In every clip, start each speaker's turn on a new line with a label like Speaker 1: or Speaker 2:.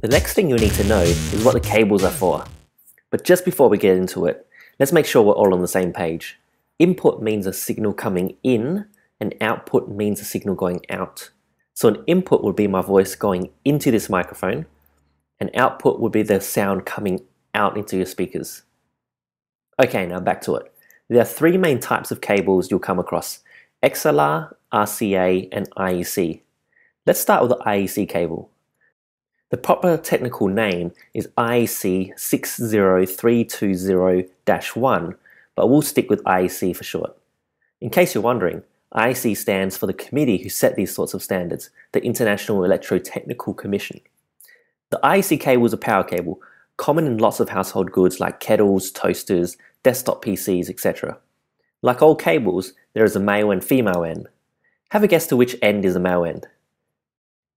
Speaker 1: The next thing you need to know is what the cables are for. But just before we get into it, let's make sure we're all on the same page. Input means a signal coming in, and output means a signal going out. So an input would be my voice going into this microphone, and output would be the sound coming out into your speakers. Okay, now back to it. There are three main types of cables you'll come across: XLR, RCA, and IEC. Let's start with the IEC cable. The proper technical name is IEC 60320-1, but we'll stick with IEC for short. In case you're wondering, IEC stands for the committee who set these sorts of standards, the International Electrotechnical Commission. The IEC cable is a power cable, common in lots of household goods like kettles, toasters, desktop PCs, etc. Like all cables, there is a male and female end. Have a guess to which end is the male end.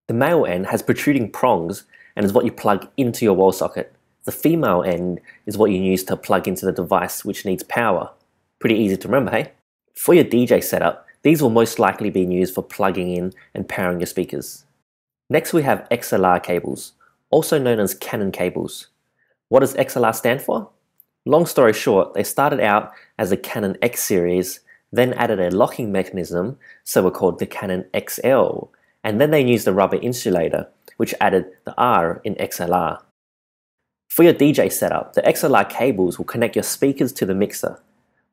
Speaker 1: The male end has protruding prongs and is what you plug into your wall socket. The female end is what you use to plug into the device which needs power. Pretty easy to remember, hey? For your DJ setup, these will most likely be used for plugging in and powering your speakers. Next we have XLR cables, also known as Canon cables. What does XLR stand for? Long story short, they started out as the Canon X series, then added a locking mechanism, so were called the Canon XL, and then they used a rubber insulator, which added the R in XLR. For your DJ setup, the XLR cables will connect your speakers to the mixer.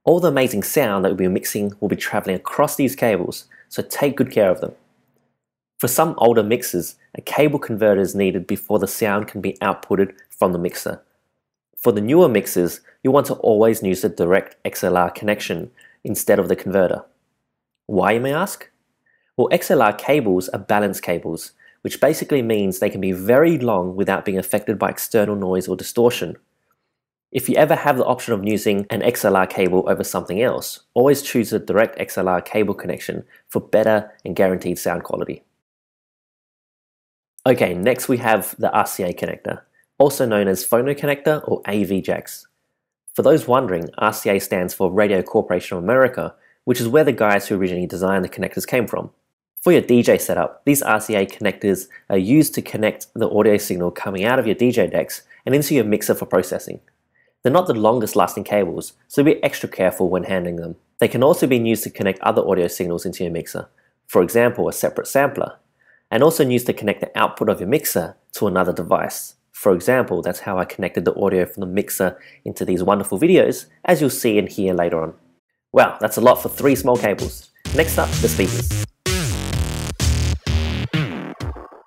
Speaker 1: All the amazing sound that we'll be mixing will be traveling across these cables, so take good care of them. For some older mixers, a cable converter is needed before the sound can be outputted from the mixer. For the newer mixers, you'll want to always use the direct XLR connection instead of the converter. Why, you may ask? Well, XLR cables are balanced cables, which basically means they can be very long without being affected by external noise or distortion. If you ever have the option of using an XLR cable over something else, always choose a direct XLR cable connection for better and guaranteed sound quality. Okay, next we have the RCA connector, also known as phono connector or AV jacks. For those wondering, RCA stands for Radio Corporation of America, which is where the guys who originally designed the connectors came from. For your DJ setup, these RCA connectors are used to connect the audio signal coming out of your DJ decks and into your mixer for processing. They're not the longest lasting cables, so be extra careful when handling them. They can also be used to connect other audio signals into your mixer, for example a separate sampler, and also used to connect the output of your mixer to another device. For example, that's how I connected the audio from the mixer into these wonderful videos, as you'll see and hear later on. Wow, that's a lot for 3 small cables. Next up, the speakers.